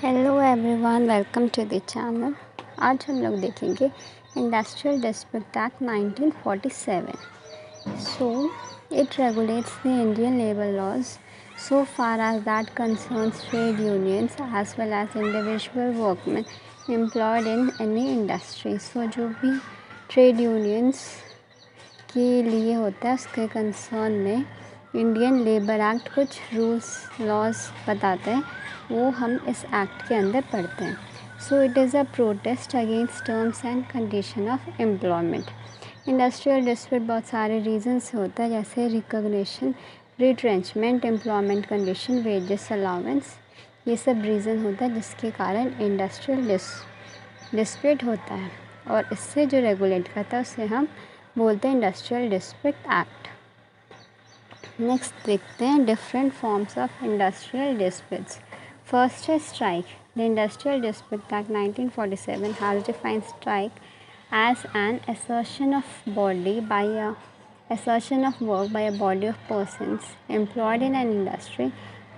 Hello everyone, welcome to the channel. आज हम लोग देखेंगे industrial dispute act 1947। So it regulates the Indian labour laws so far as that concerns trade unions as well as individual workman employed in any industry. So जो भी trade unions के लिए होता है उसके कंसर्न में इंडियन लेबर एक्ट कुछ rules laws बताते हैं, वो हम इस एक्ट के अंदर पढ़ते हैं। So it is a protest against terms and condition of employment. Industrial dispute बहुत सारे रीजन से होता है, जैसे recognition, retrenchment, employment condition, wages allowance. ये सब रीज़न होता है जिसके कारण इंडस्ट्रियल डिस्प्यूट होता है, और इससे जो रेगुलेट करता है उसे हम बोलते हैं इंडस्ट्रियल डिस्प्यूट एक्ट। नेक्स्ट देखते हैं different forms of industrial disputes. First है strike. The industrial dispute act 1947 has defined strike as an assertion of work by a body of persons employed in an industry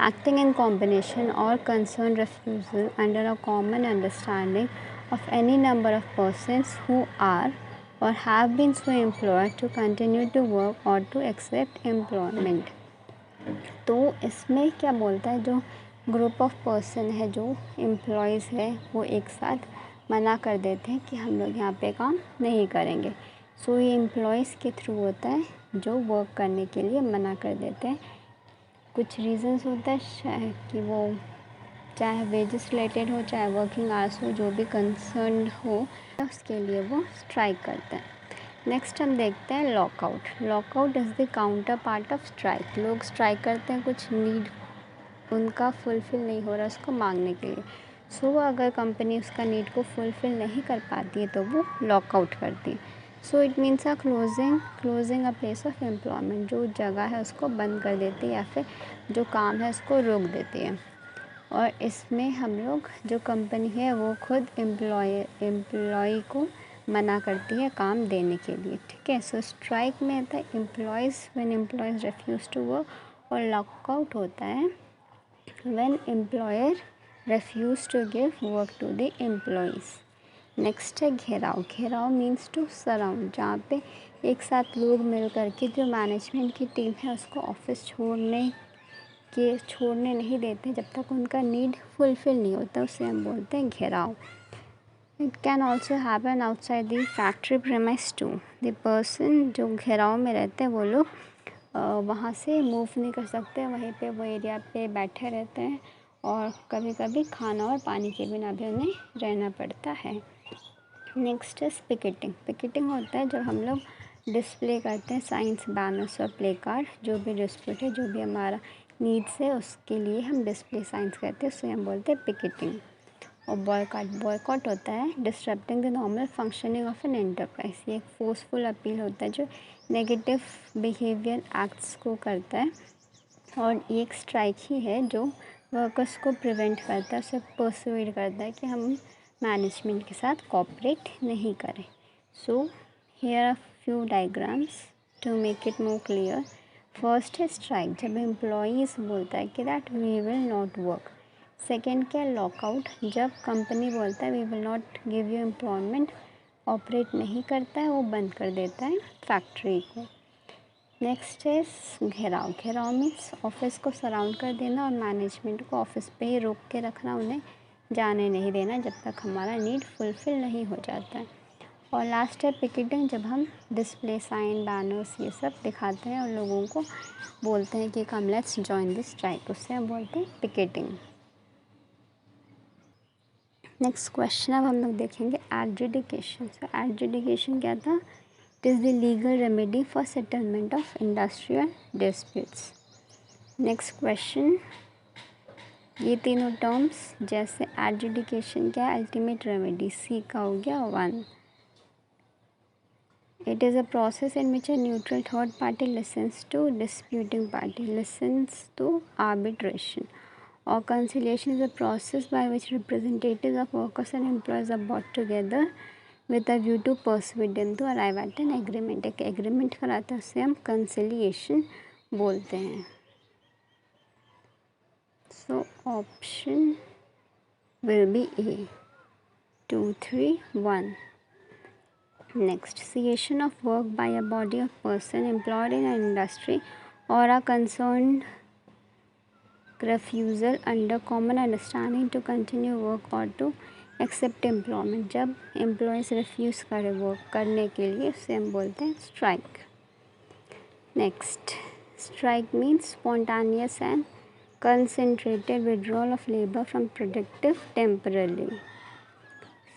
acting in combination or concerned refusal under a common understanding of any number of persons who are or have been so employed to continue to work or to accept employment। तो इसमें क्या बोलता है, जो group of person है, जो employees है, वो एक साथ मना कर देते हैं कि हम लोग यहाँ पे काम नहीं करेंगे। सो ये एम्प्लॉयज़ के थ्रू होता है जो वर्क करने के लिए मना कर देते हैं। कुछ रीज़न्स होता है कि वो चाहे वेजेस रिलेटेड हो, चाहे वर्किंग आवर्स हो, जो भी कंसर्न हो उसके लिए वो स्ट्राइक करते हैं। नेक्स्ट हम देखते हैं lockout. Lockout is the counter part of strike. लोग स्ट्राइक करते हैं कुछ नीड उनका फुलफ़िल नहीं हो रहा उसको मांगने के लिए। सो अगर कंपनी उसका नीड को फुलफ़िल नहीं कर पाती है तो वो लॉकआउट करती है। So it means a closing a place of employment. जो जगह है उसको बंद कर देती है या फिर जो काम है उसको रोक देती है। और इसमें हम लोग, जो कंपनी है वो खुद एम्प्लॉय को मना करती है काम देने के लिए। ठीक है। सो स्ट्राइक में आता है employees when employees refuse to work, और लॉकआउट होता है when employer refuse to give work to the employees। Next है घेराव। घेराव मीन्स टू सराउंड, जहाँ पे एक साथ लोग मिल करके जो मैनेजमेंट की टीम है उसको ऑफिस छोड़ने नहीं देते जब तक उनका नीड फुलफ़िल नहीं होता, उसे हम बोलते हैं gherao. It can also happen outside the factory premise too. The person जो घेराव में रहते हैं वो लोग वहाँ से मूव नहीं कर सकते, वहीं पे वो एरिया पे बैठे रहते हैं, और कभी कभी खाना और पानी के बिना भी उन्हें रहना पड़ता है। नेक्स्ट है पिकेटिंग। पिकेटिंग होता है जब हम लोग डिस्प्ले करते हैं साइंस, बैनर्स और प्ले कार्ड। जो भी डिस्प्यूट है, जो भी हमारा नीड्स है, उसके लिए हम डिस्प्ले साइंस करते हैं, उसे हम बोलते हैं पिकेटिंग। और बॉयकॉट होता है disturbing the normal functioning of an enterprise. ये एक फोर्सफुल अपील होता है जो नेगेटिव बिहेवियर एक्ट्स को करता है, और एक स्ट्राइक ही है जो वर्कर्स को प्रिवेंट करता है, उसे परसुएड करता है कि हम मैनेजमेंट के साथ कोऑपरेट नहीं करें। So here are few diagrams to make it more clear. First है स्ट्राइक, जब एम्प्लॉयज़ बोलता है कि that we will not work. Second क्या है लॉकआउट, जब कंपनी बोलता है we will not give you employment, operate नहीं करता है, वो बंद कर देता है फैक्ट्री को। नेक्स्ट है घेराव। घेराव मीन्स ऑफिस को सराउंड कर देना और मैनेजमेंट को ऑफिस पे ही रोक के रखना, उन्हें जाने नहीं देना जब तक हमारा नीड फुलफ़िल नहीं हो जाता है। और लास्ट है पिकेटिंग, जब हम डिस्प्ले साइन, बैनर्स ये सब दिखाते हैं और लोगों को बोलते हैं कि come let's join this strike, उससे हम बोलते हैं पिकेटिंग। नेक्स्ट क्वेश्चन अब हम लोग देखेंगे एडजुडिकेशन। सो एडजुडिकेशन क्या था? It is the legal remedy for settlement of industrial disputes. Next question, ये तीनों टर्म्स जैसे एडजुडिकेशन क्या है? अल्टीमेट रेमेडी, सी का हो गया 1। It is a process in which a neutral third party listens to disputing party, listens to arbitration, or conciliation is a process by which representatives of workers and employees are brought together with a view to persuade them to arrive at an agreement। एक agreement कराते हैं उसे हम conciliation बोलते हैं। So option will be A. 2, 3, 1. Next, cessation of work by a body of person employed in an industry or a concerned refusal under common understanding to continue work or to accept employment. जब employees refuse करे work करने के लिए उसे हम बोलते हैं strike. Next, strike means spontaneous and concentrated withdrawal of labour from productive temporarily.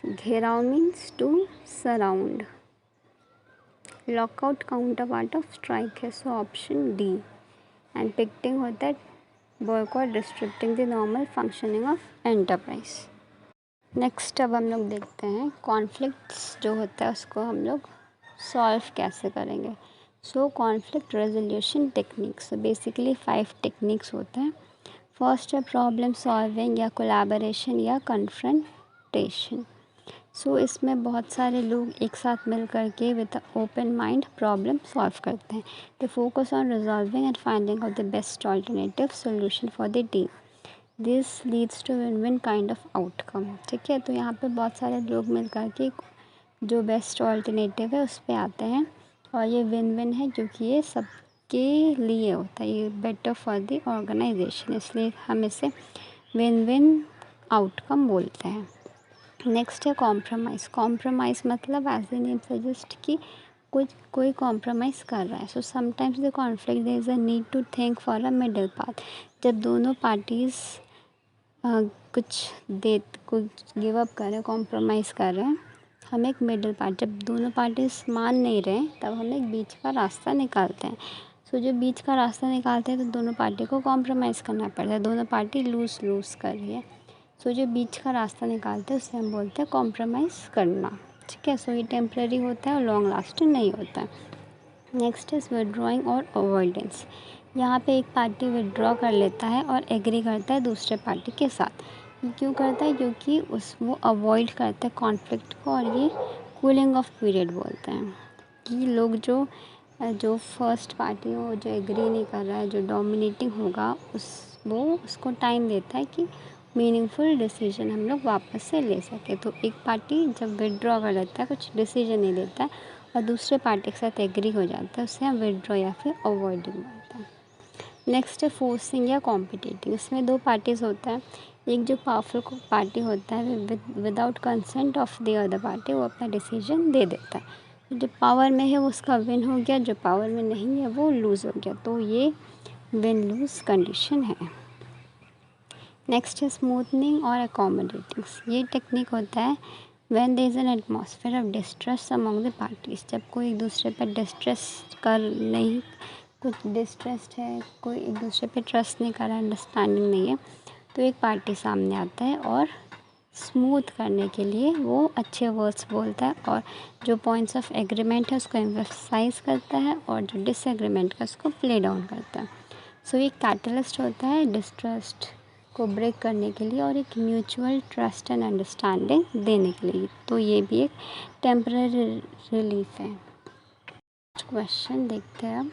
Gherao means to surround. Lockout counterpart of strike है, so option D. And picketing होता है boycott, restricting the normal functioning of enterprise. Next अब हम लोग देखते हैं conflicts जो होता है उसको हम लोग सॉल्व कैसे करेंगे। So conflict resolution techniques, so basically 5 techniques होते हैं। फर्स्ट है प्रॉब्लम सॉल्विंग या कोलैबोरेशन या कन्फ्रंटेशन। सो इसमें बहुत सारे लोग एक साथ मिल कर के with open mind problem solve करते हैं। They focus on resolving and finding of the best alternative solution for the team. This leads to win win kind of outcome. ठीक है, तो यहाँ पे बहुत सारे लोग मिल कर के जो बेस्ट ऑल्टरनेटिव है उस पर आते हैं और ये विन विन है क्योंकि ये सबके लिए होता है, ये बेटर फॉर द ऑर्गेनाइजेशन, इसलिए हम इसे विन विन आउटकम बोलते हैं। नेक्स्ट है कॉम्प्रोमाइज़। कॉम्प्रोमाइज़ मतलब एज ए नेम सजेस्ट कि कोई कॉम्प्रोमाइज़ कर रहा है। So sometimes the conflict there is a need to think for a middle path. जब दोनों पार्टीज़ कुछ गिव अप कर रहे हैं, कॉम्प्रोमाइज़ कर रहे हैं, हम एक मिडल पार्ट, जब दोनों पार्टीज़ मान नहीं रहे तब हम एक बीच का रास्ता निकालते हैं। सो जो बीच का रास्ता निकालते हैं तो दोनों पार्टी को कॉम्प्रोमाइज़ करना पड़ता है, दोनों पार्टी लूज़ कर रही है। सो जो बीच का रास्ता निकालते हैं उससे हम बोलते हैं कॉम्प्रोमाइज़ करना। ठीक है, सो ये टेम्परेरी होता है और लॉन्ग लास्टिंग नहीं होता है। नेक्स्ट इज़ विड्रॉइंग और अवॉइडेंस। यहाँ पे एक पार्टी विड्रॉ कर लेता है और एग्री करता है दूसरे पार्टी के साथ। क्यों करता है? क्योंकि वो अवॉइड करता है कॉन्फ्लिक्ट को, और ये कूलिंग ऑफ पीरियड बोलते हैं कि लोग जो फर्स्ट पार्टी हो, जो एग्री नहीं कर रहा है, जो डोमिनेटिंग होगा, वो उसको टाइम देता है कि मीनिंगफुल डिसीजन हम लोग वापस से ले सकें। तो एक पार्टी जब विड्रॉ कर लेता है, कुछ डिसीजन नहीं देता है और दूसरे पार्टी के साथ एग्री हो जाता है, उससे हम विड्रॉ या फिर अवॉइडिंग बोलते हैं। नेक्स्ट है फोर्सिंग या कॉम्पिटिटिंग। इसमें 2 पार्टीज़ होता है। एक जो पावरफुल पार्टी होता है without consent of the other party वो अपना डिसीजन दे देता है। जो पावर में है वो उसका विन हो गया, जो पावर में नहीं है वो लूज़ हो गया, तो ये विन लूज़ कंडीशन है। नेक्स्ट है स्मूथनिंग और अकोमोडेटिंग। ये टेक्निक होता है when there is an atmosphere of distrust among the parties. जब कोई एक दूसरे पर कुछ डिस्ट्रस्ट है, कोई एक दूसरे पे ट्रस्ट नहीं कर रहा, अंडरस्टैंडिंग नहीं है, तो एक पार्टी सामने आता है और स्मूथ करने के लिए वो अच्छे वर्ड्स बोलता है और जो पॉइंट्स ऑफ एग्रीमेंट है उसको एम्फसाइज करता है और जो डिसएग्रीमेंट है उसको प्ले डाउन करता है। सो ये कैटलिस्ट होता है डिस्ट्रस्ट को ब्रेक करने के लिए और एक म्यूचुअल ट्रस्ट एंड अंडरस्टैंडिंग देने के लिए, तो ये भी एक टेम्पररी रिलीफ है। क्वेश्चन देखते हैं अब।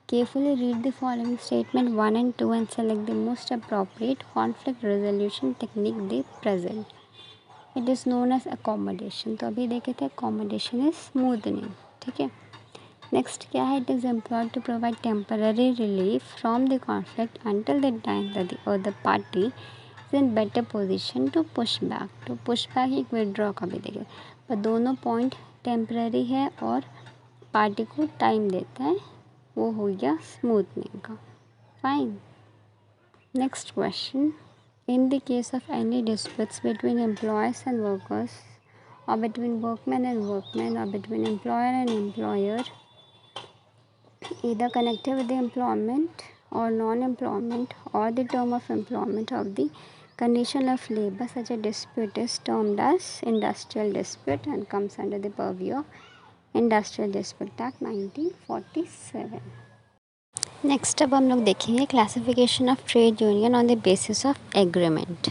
Carefully read the following statement 1 and 2 and select the most appropriate conflict resolution technique they present. It is known as accommodation. तो अभी देखे थे accommodation is smoothing. ठीक है, नेक्स्ट क्या है? It is employed to provide temporary relief from the conflict until the time that the other party is in better position to push back. तो push back एक विड्रॉ का भी देखे, पर दोनों पॉइंट टेम्पररी है और पार्टी को टाइम देता है, वो हो गया स्मूथनिंग का। Fine. Next question, in the case of any disputes between employers and workers or between workmen and workmen or between employer and employer, either connected with the employment or non-employment or the term of employment of the condition of labor, such a dispute is termed as industrial dispute and comes under the purview of Industrial Dispute Act 1947. Next अब हम लोग देखेंगे classification of trade union on the basis of agreement.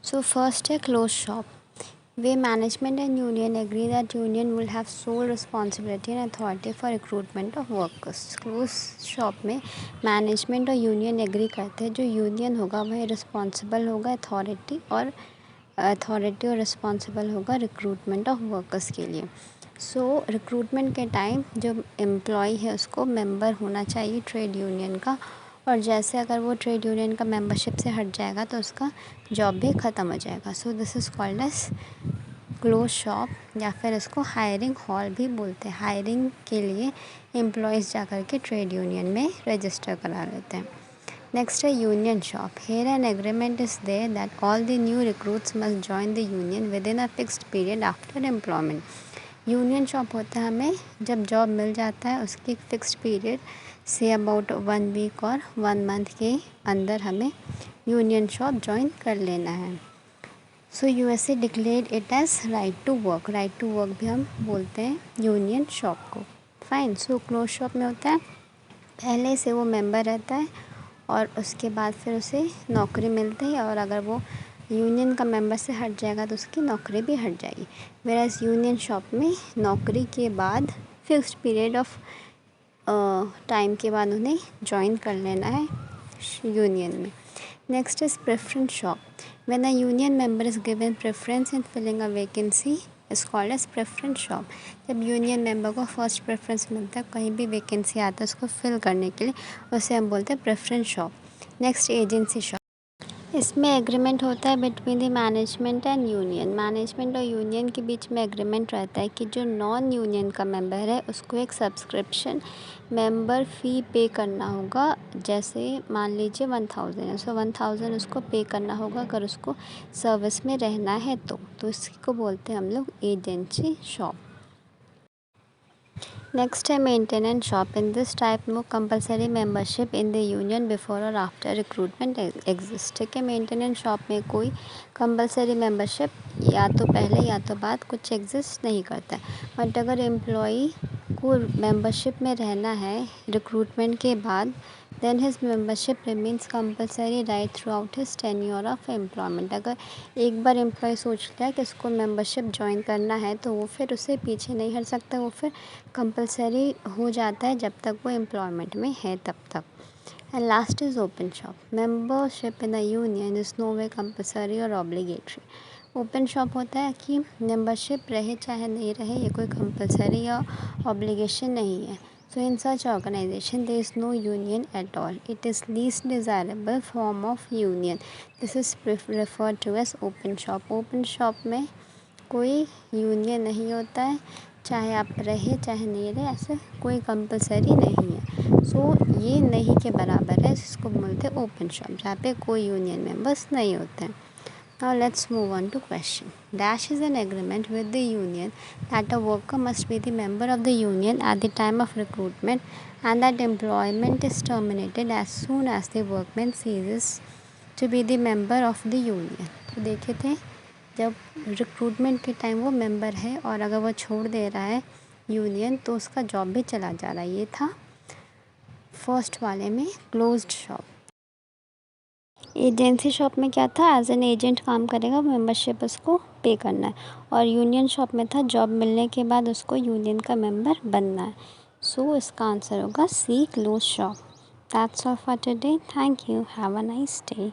So first है close shop, where management and union agree that union will have sole responsibility and authority for recruitment of workers. Close shop में management और union agree करते हैं, जो union होगा वह responsible होगा, authority और अथॉरिटी और रिस्पॉन्सिबल होगा रिक्रूटमेंट ऑफ वर्कर्स के लिए। सो रिक्रूटमेंट के टाइम जो एम्प्लॉय है उसको मेंबर होना चाहिए ट्रेड यूनियन का, और जैसे अगर वो ट्रेड यूनियन का मेंबरशिप से हट जाएगा तो उसका जॉब भी ख़त्म हो जाएगा। So this is called as close shop, या फिर इसको हायरिंग हॉल भी बोलते हैं। हायरिंग के लिए एम्प्लॉयज़ जा कर के ट्रेड यूनियन में रजिस्टर करा लेते हैं। नेक्स्ट है union shop. Here an agreement is there that all the new recruits must join the union within a fixed period after employment. Union shop होता है हमें जब जॉब मिल जाता है उसकी एक फिक्स्ड पीरियड से अबाउट 1 वीक और 1 मंथ के अंदर हमें यूनियन शॉप ज्वाइन कर लेना है। So USA declared it as right to work. Right to work भी हम बोलते हैं यूनियन शॉप को। फाइन। सो क्लोज शॉप में होता है पहले से वो मेंबर रहता है और उसके बाद फिर उसे नौकरी मिलती है, और अगर वो यूनियन का मेंबर से हट जाएगा तो उसकी नौकरी भी हट जाएगी। वेराज यूनियन शॉप में नौकरी के बाद फिक्स्ड पीरियड ऑफ टाइम के बाद उन्हें ज्वाइन कर लेना है यूनियन में। Next is preference shop. When a union member is given preference in filling a vacancy is called as preference shop. जब यूनियन मेंबर को फर्स्ट प्रेफरेंस मिलता है, कहीं भी वैकेंसी आता है उसको फिल करने के लिए, उसे हम बोलते हैं preference shop. Next agency shop. इसमें एग्रीमेंट होता है between the management and union. Management और यूनियन के बीच में एग्रीमेंट रहता है कि जो नॉन यूनियन का मेंबर है उसको एक सब्सक्रिप्शन मेंबर फ़ी पे करना होगा। जैसे मान लीजिए 1000 है, सो 1000 उसको पे करना होगा अगर उसको सर्विस में रहना है तो इसको बोलते हैं हम लोग एजेंसी शॉप। नेक्स्ट है maintenance shop. In this type no compulsory membership in the union before और आफ्टर रिक्रूटमेंट एग्जिस्ट। ठीक है, मेंटेनेंस शॉप में कोई कंपलसरी मेंबरशिप या तो पहले या तो बाद कुछ एग्जिस्ट नहीं करता है। बट अगर एम्प्लॉई को मेंबरशिप में रहना है रिक्रूटमेंट के बाद, then his membership remains compulsory right throughout his tenure of employment. अगर एक बार एम्प्लॉय सोच लिया कि इसको मेंबरशिप ज्वाइन करना है तो वो फिर उसे पीछे नहीं हट सकता, वो फिर कंपलसरी हो जाता है जब तक वो एम्प्लॉयमेंट में है तब तक। And last is open shop. Membership in a union is no way compulsory और ऑब्लिगेटरी। ओपन शॉप होता है कि मेंबरशिप रहे चाहे नहीं रहे, ये कोई कंपलसरी या ऑब्लिगेशन नहीं है। So in such organization there is no union at all. It is least desirable form of union. This is referred to as open shop. Open shop में कोई यूनियन नहीं होता है, चाहे आप रहे चाहे नहीं रहे, ऐसे कोई कंपलसरी नहीं है। सो ये नहीं के बराबर है, इसको बोलते हैं ओपन शॉप, जहाँ पे कोई यूनियन मेंबर्स नहीं होते हैं। Now let's move on to question. Dash is an agreement with the union that a worker must be the member of the union at the time of recruitment and that employment is terminated as soon as the workman ceases to be the member of the union. तो देखे थे जब recruitment के time वो member है और अगर वो छोड़ दे रहा है यूनियन तो उसका जॉब भी चला जा रहा है। ये था फर्स्ट वाले में क्लोज्ड शॉप। एजेंसी शॉप में क्या था, एज एन एजेंट काम करेगा, मेंबरशिप उसको पे करना है। और यूनियन शॉप में था जॉब मिलने के बाद उसको यूनियन का मेंबर बनना है। सो इसका आंसर होगा C, close shop. That's all for today. Thank you. Have a nice day.